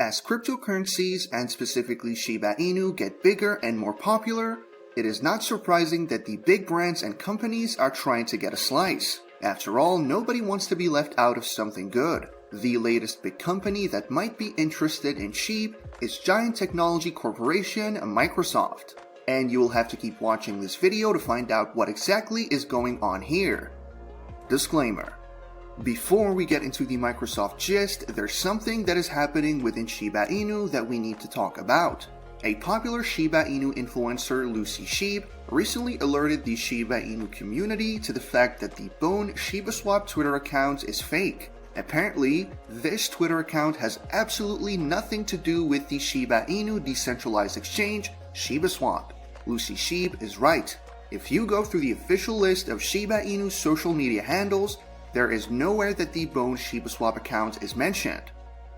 As cryptocurrencies and specifically Shiba Inu get bigger and more popular, it is not surprising that the big brands and companies are trying to get a slice. After all, nobody wants to be left out of something good. The latest big company that might be interested in Shib is giant technology corporation Microsoft. And you will have to keep watching this video to find out what exactly is going on here. Disclaimer. Before we get into the Microsoft gist, there's something that is happening within Shiba Inu that we need to talk about. A popular Shiba Inu influencer, Lucy Shib, recently alerted the Shiba Inu community to the fact that the Bone SHIBASWAP Twitter account is fake. Apparently, this Twitter account has absolutely nothing to do with the Shiba Inu decentralized exchange, SHIBASWAP. Lucy Shib is right. If you go through the official list of Shiba Inu's social media handles, there is nowhere that the Bone SHIBASWAP account is mentioned.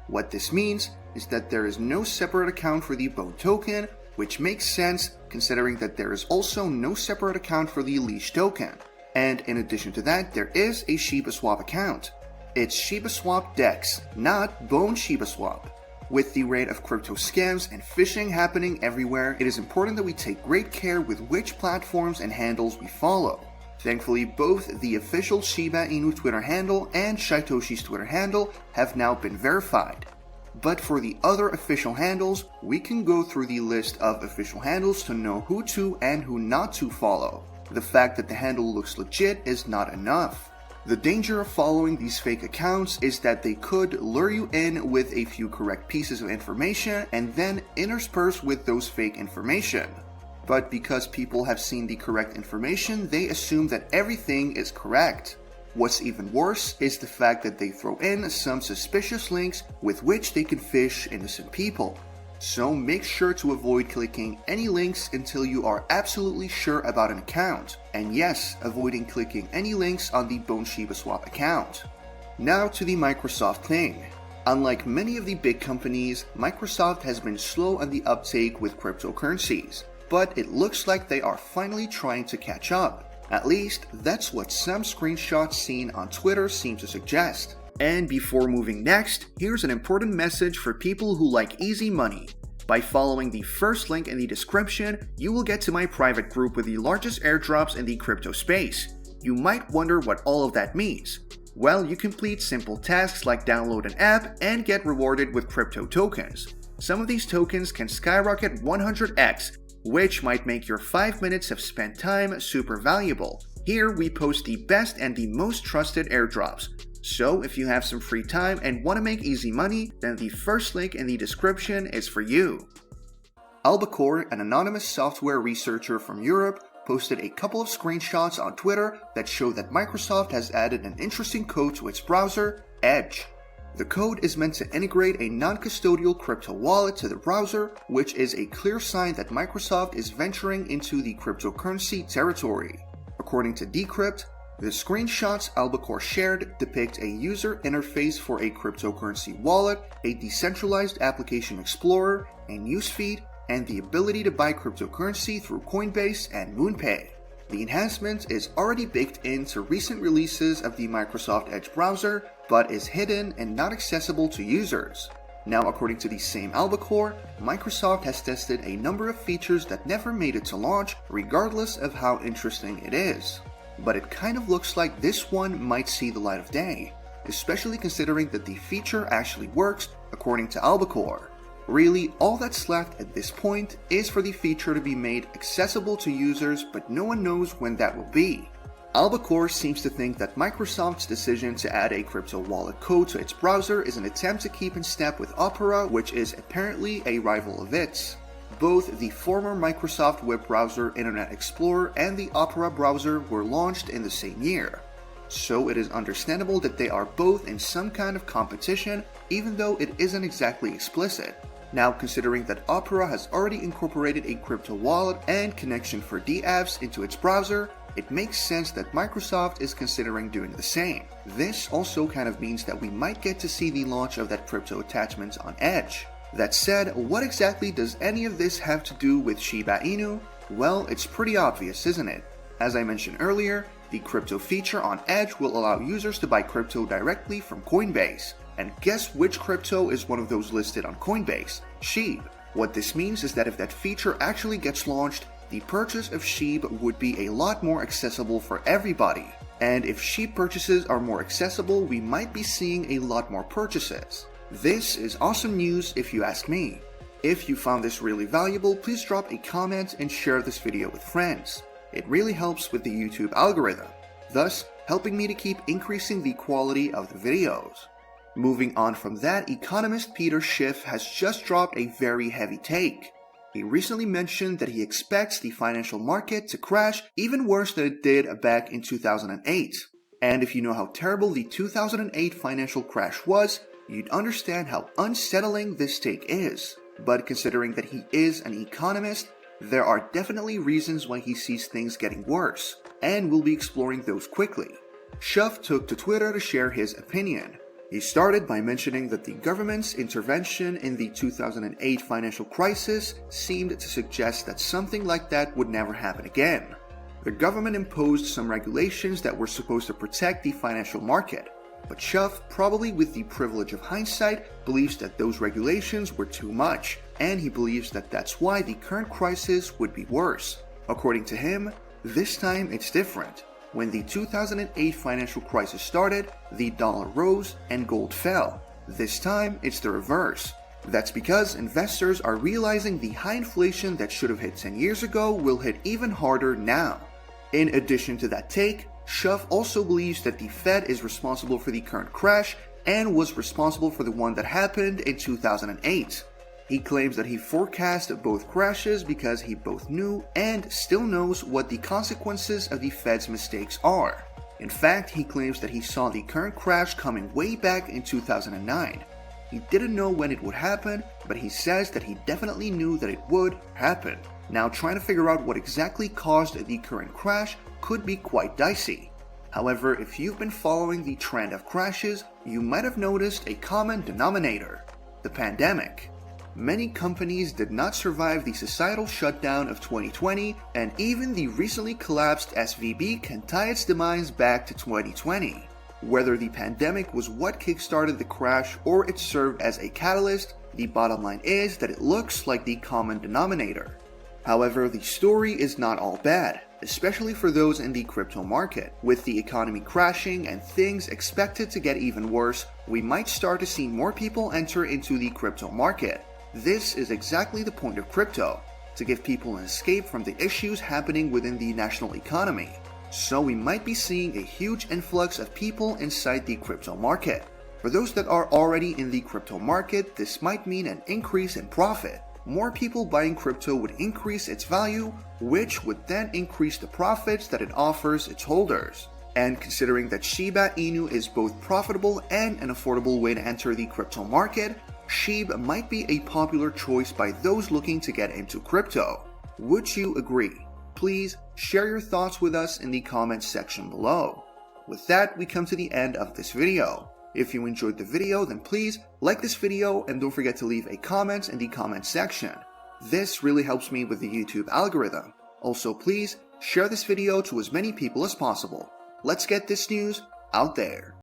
What this means is that there is no separate account for the Bone token, which makes sense considering that there is also no separate account for the Leash token. And in addition to that, there is a SHIBASWAP account. It's SHIBASWAP DEX, not Bone SHIBASWAP. With the rate of crypto scams and phishing happening everywhere, it is important that we take great care with which platforms and handles we follow. Thankfully, both the official Shiba Inu Twitter handle and Shaitoshi's Twitter handle have now been verified. But for the other official handles, we can go through the list of official handles to know who to and who not to follow. The fact that the handle looks legit is not enough. The danger of following these fake accounts is that they could lure you in with a few correct pieces of information and then intersperse with those fake information. But because people have seen the correct information, they assume that everything is correct. What's even worse is the fact that they throw in some suspicious links with which they can fish innocent people. So make sure to avoid clicking any links until you are absolutely sure about an account. And yes, avoiding clicking any links on the Bone SHIBASWAP account. Now to the Microsoft thing. Unlike many of the big companies, Microsoft has been slow on the uptake with cryptocurrencies. But it looks like they are finally trying to catch up. At least, that's what some screenshots seen on Twitter seem to suggest. And before moving next, here's an important message for people who like easy money. By following the first link in the description, you will get to my private group with the largest airdrops in the crypto space. You might wonder what all of that means. Well, you complete simple tasks like download an app and get rewarded with crypto tokens. Some of these tokens can skyrocket 100x, which might make your 5 minutes of spent time super valuable. Here we post the best and the most trusted airdrops. So if you have some free time and want to make easy money, then the first link in the description is for you. Albacore, an anonymous software researcher from Europe, posted a couple of screenshots on Twitter that show that Microsoft has added an interesting code to its browser, Edge. The code is meant to integrate a non-custodial crypto wallet to the browser, which is a clear sign that Microsoft is venturing into the cryptocurrency territory. According to Decrypt, the screenshots Albacore shared depict a user interface for a cryptocurrency wallet, a decentralized application explorer, a newsfeed, and the ability to buy cryptocurrency through Coinbase and MoonPay. The enhancement is already baked into recent releases of the Microsoft Edge browser, but is hidden and not accessible to users. Now, according to the same Albacore, Microsoft has tested a number of features that never made it to launch, regardless of how interesting it is. But it kind of looks like this one might see the light of day, especially considering that the feature actually works, according to Albacore. Really, all that's left at this point is for the feature to be made accessible to users, but no one knows when that will be. Albacore seems to think that Microsoft's decision to add a crypto wallet code to its browser is an attempt to keep in step with Opera, which is apparently a rival of its. Both the former Microsoft web browser Internet Explorer and the Opera browser were launched in the same year. So it is understandable that they are both in some kind of competition, even though it isn't exactly explicit. Now, considering that Opera has already incorporated a crypto wallet and connection for DApps into its browser, it makes sense that Microsoft is considering doing the same. This also kind of means that we might get to see the launch of that crypto attachment on Edge. That said, what exactly does any of this have to do with Shiba Inu? Well, it's pretty obvious, isn't it? As I mentioned earlier, the crypto feature on Edge will allow users to buy crypto directly from Coinbase. And guess which crypto is one of those listed on Coinbase? Shib. What this means is that if that feature actually gets launched, the purchase of Shib would be a lot more accessible for everybody. And if Shib purchases are more accessible, we might be seeing a lot more purchases. This is awesome news if you ask me. If you found this really valuable, please drop a comment and share this video with friends. It really helps with the YouTube algorithm, thus helping me to keep increasing the quality of the videos. Moving on from that, Economist Peter Schiff has just dropped a very heavy take. He recently mentioned that he expects the financial market to crash even worse than it did back in 2008. And if you know how terrible the 2008 financial crash was, you'd understand how unsettling this take is. But considering that he is an economist, there are definitely reasons why he sees things getting worse, and we'll be exploring those quickly. Schiff took to Twitter to share his opinion. He started by mentioning that the government's intervention in the 2008 financial crisis seemed to suggest that something like that would never happen again. The government imposed some regulations that were supposed to protect the financial market, but Schiff, probably with the privilege of hindsight, believes that those regulations were too much, and he believes that that's why the current crisis would be worse. According to him, this time it's different. When the 2008 financial crisis started, the dollar rose and gold fell. This time, it's the reverse. That's because investors are realizing the high inflation that should have hit 10 years ago will hit even harder now. In addition to that take, Schiff also believes that the Fed is responsible for the current crash and was responsible for the one that happened in 2008. He claims that he forecast both crashes because he both knew and still knows what the consequences of the Fed's mistakes are. In fact, he claims that he saw the current crash coming way back in 2009. He didn't know when it would happen, but he says that he definitely knew that it would happen. Now, trying to figure out what exactly caused the current crash could be quite dicey. However, if you've been following the trend of crashes, you might have noticed a common denominator: the pandemic. Many companies did not survive the societal shutdown of 2020, and even the recently collapsed SVB can tie its demise back to 2020. Whether the pandemic was what kickstarted the crash or it served as a catalyst, the bottom line is that it looks like the common denominator. However, the story is not all bad, especially for those in the crypto market. With the economy crashing and things expected to get even worse, we might start to see more people enter into the crypto market. This is exactly the point of crypto, to give people an escape from the issues happening within the national economy. So we might be seeing a huge influx of people inside the crypto market. For those that are already in the crypto market, this might mean an increase in profit. More people buying crypto would increase its value, which would then increase the profits that it offers its holders. And considering that Shiba Inu is both profitable and an affordable way to enter the crypto market, Shib might be a popular choice by those looking to get into crypto. Would you agree? Please share your thoughts with us in the comments section below. With that, we come to the end of this video. If you enjoyed the video, then please like this video and don't forget to leave a comment in the comment section. This really helps me with the YouTube algorithm. Also, please share this video to as many people as possible. Let's get this news out there.